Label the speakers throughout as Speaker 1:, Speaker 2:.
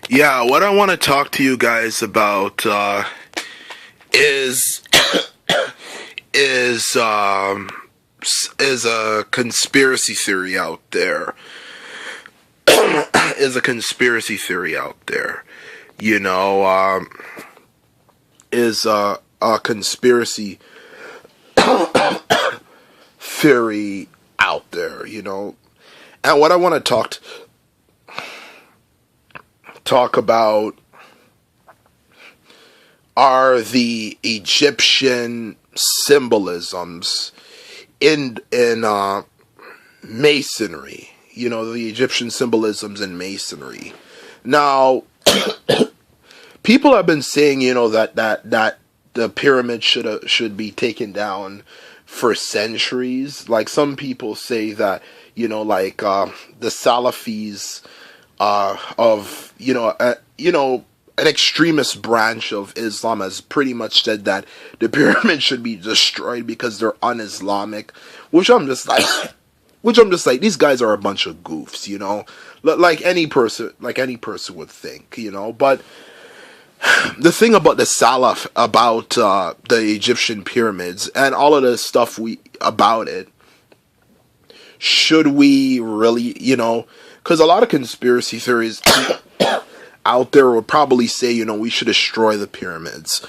Speaker 1: Yeah, what I want to talk to you guys about is is um is a conspiracy theory out there. Is a conspiracy theory out there. You know, is a conspiracy theory out there. You know, and what I want to talk about are the Egyptian symbolisms in masonry. You know, the Egyptian symbolisms in masonry. Now, people have been saying, you know, that the pyramid should be taken down for centuries. Like some people say that, you know, like the Salafis of an extremist branch of Islam has pretty much said that the pyramid should be destroyed because they're un-Islamic, which I'm just like, these guys are a bunch of goofs, you know, like any person would think, you know. But the thing about the Salaf, about the Egyptian pyramids and all of the stuff about it, should we really, you know, because a lot of conspiracy theories out there would probably say, you know, we should destroy the pyramids.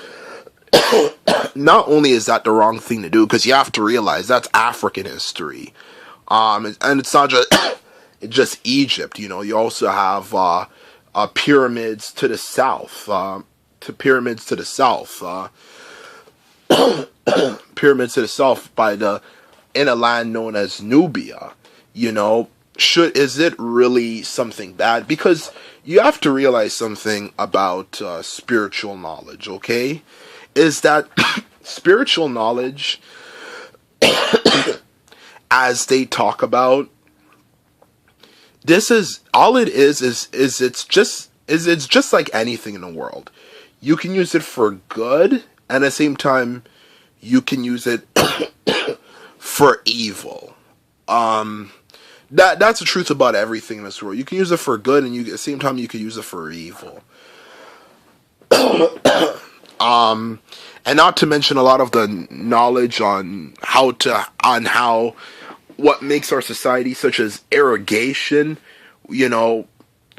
Speaker 1: Not only is that the wrong thing to do, because you have to realize that's African history. And it's not just Egypt, you know. You also have pyramids to the south, pyramids to the south in a land known as Nubia. You know, is it really something bad? Because you have to realize something about spiritual knowledge. Okay, is that spiritual knowledge, as they talk about, this is all it is it's just like anything in the world. You can use it for good, and at the same time you can use it for evil. That's the truth about everything in this world. You can use it for good, and at the same time you can use it for evil. And not to mention a lot of the knowledge on what makes our society, such as irrigation, you know,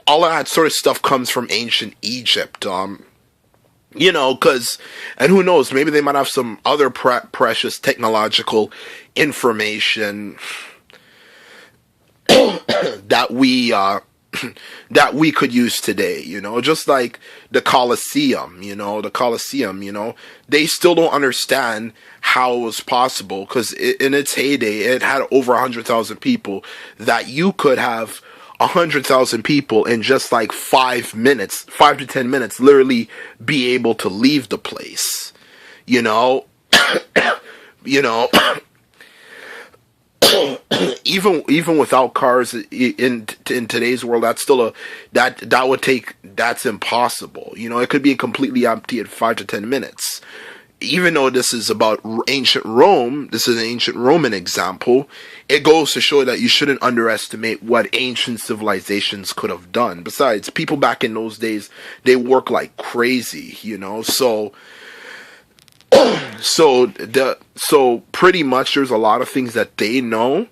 Speaker 1: all of that sort of stuff comes from ancient Egypt. You know, and who knows, maybe they might have some other precious technological information that we could use today, you know, just like the Colosseum, you know, they still don't understand how it was possible, because in its heyday, it had over 100,000 people, that you could have 100,000 people in just like 5 to 10 minutes, literally be able to leave the place, you know, you know. Even without cars in today's world, that's impossible. You know, it could be completely empty in 5 to 10 minutes. Even though this is about ancient Rome, this is an ancient Roman example, it goes to show that you shouldn't underestimate what ancient civilizations could have done. Besides, people back in those days, they work like crazy, you know, so pretty much there's a lot of things that they know.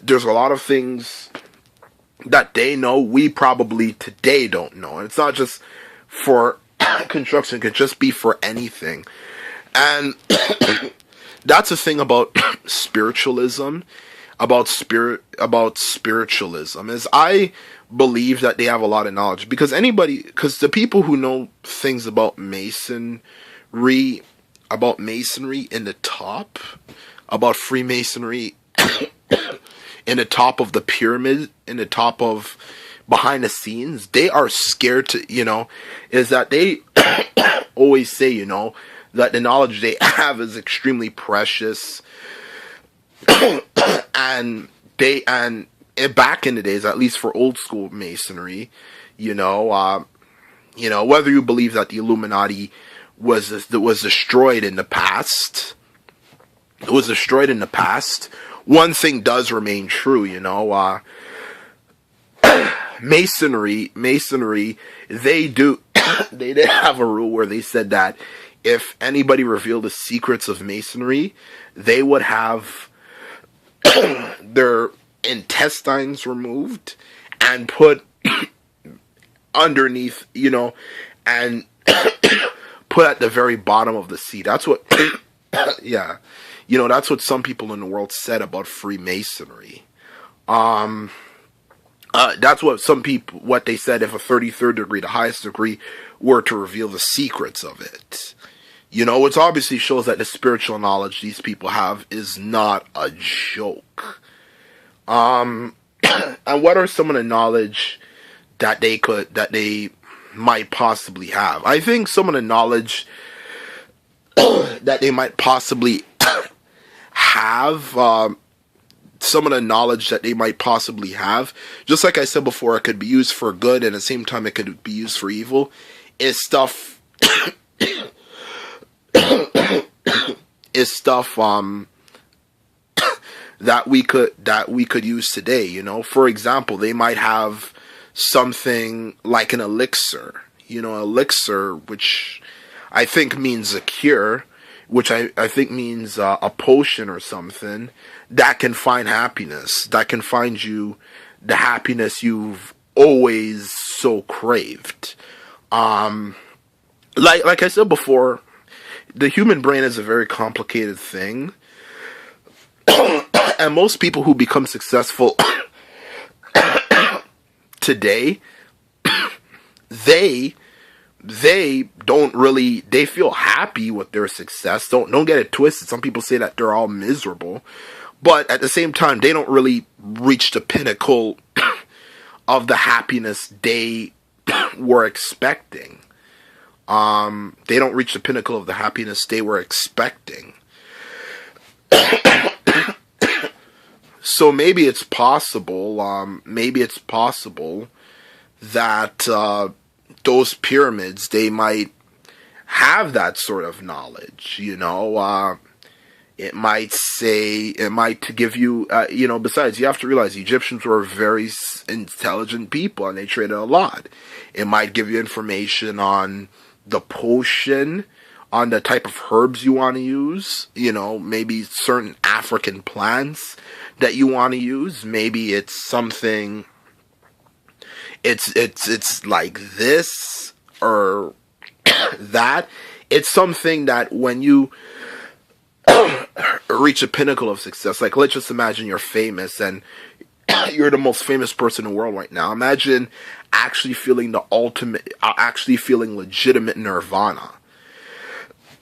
Speaker 1: There's a lot of things that they know we probably today don't know. And it's not just for construction, it could just be for anything. And that's the thing about spiritualism, about spiritualism, is I believe that they have a lot of knowledge, because the people who know things about masonry in the top, about Freemasonry in the top of the pyramid, in the top of behind the scenes, they are scared to, you know, is that they always say, you know, that the knowledge they have is extremely precious. and back in the days, at least for old school masonry, you know, whether you believe that the Illuminati was destroyed in the past, one thing does remain true, you know, Masonry, they do, they did have a rule where they said that if anybody revealed the secrets of Masonry, they would have their intestines removed and put underneath, and put at the very bottom of the sea. That's what, yeah, that's what some people in the world said about Freemasonry. That's what they said if a 33rd degree, the highest degree, were to reveal the secrets of it. Which obviously shows that the spiritual knowledge these people have is not a joke. And what are some of the knowledge that they might possibly have? I think some of the knowledge that they might possibly have, just like I said before, it could be used for good and at the same time it could be used for evil, is stuff that we could use today. For example, they might have something like an elixir, elixir, which I think means a cure, which I think means a potion or something that can find happiness, that can find you the happiness you've always so craved. Like I said before, the human brain is a very complicated thing. And most people who become successful today, they don't really, they feel happy with their success. Don't get it twisted. Some people say that they're all miserable, but at the same time, they don't really reach the pinnacle of the happiness they were expecting. They don't reach the pinnacle of the happiness they were expecting. So maybe it's possible that those pyramids, they might have that sort of knowledge, it might give you, besides, you have to realize Egyptians were very intelligent people and they traded a lot. It might give you information on the potion, on the type of herbs you want to use, maybe certain African plants that you want to use. Maybe it's something, it's like this or that. It's something that when you reach a pinnacle of success, like let's just imagine you're famous and you're the most famous person in the world right now. Imagine actually feeling legitimate nirvana.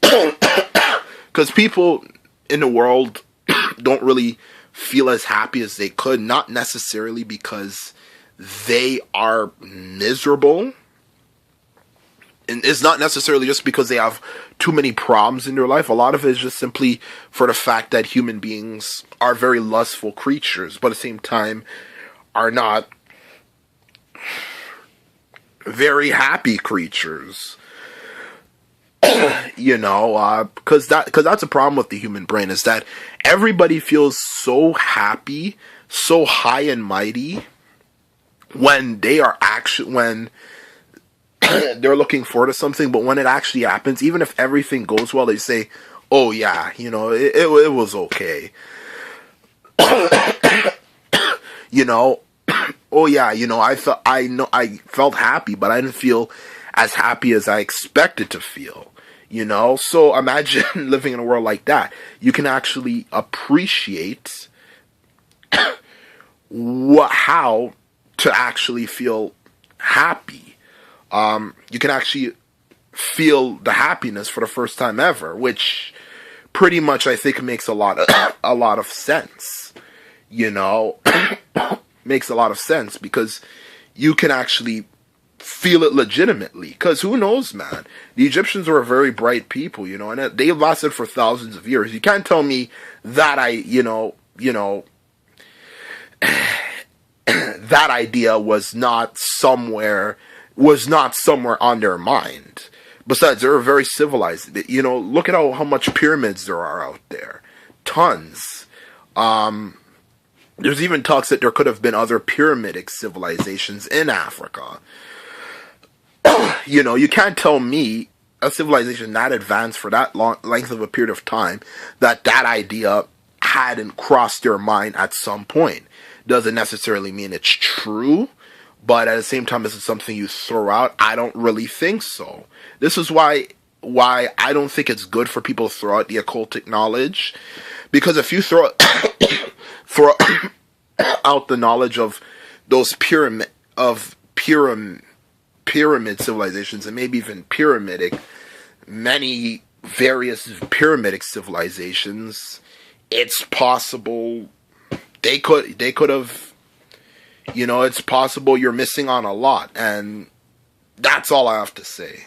Speaker 1: Because people in the world don't really feel as happy as they could, not necessarily because they are miserable. And it's not necessarily just because they have too many problems in their life. A lot of it is just simply for the fact that human beings are very lustful creatures, but at the same time are not very happy creatures. Because that's a problem with the human brain, is that everybody feels so happy, so high and mighty when they're looking forward to something, but when it actually happens, even if everything goes well, they say, "Oh yeah, it was okay." Oh yeah, I felt happy, but I didn't feel as happy as I expected to feel. So imagine living in a world like that. You can actually appreciate how to actually feel happy. You can actually feel the happiness for the first time ever, which pretty much I think makes a lot of sense. Makes a lot of sense because you can actually feel it legitimately. Because who knows, man? The Egyptians were very bright people, and they lasted for thousands of years. You can't tell me that that idea was not somewhere on their mind. Besides, they were very civilized. Look at how much pyramids there are out there. Tons. There's even talks that there could have been other pyramidic civilizations in Africa. You know, you can't tell me a civilization that advanced for that long length of a period of time that idea hadn't crossed your mind at some point. Doesn't necessarily mean it's true, but at the same time, this is something you throw out. I don't really think so. This is why I don't think it's good for people to throw out the occultic knowledge, because if you throw out the knowledge of those pyramid civilizations, and maybe even many various pyramidic civilizations, it's possible they could have, you know, it's possible you're missing on a lot, and that's all I have to say.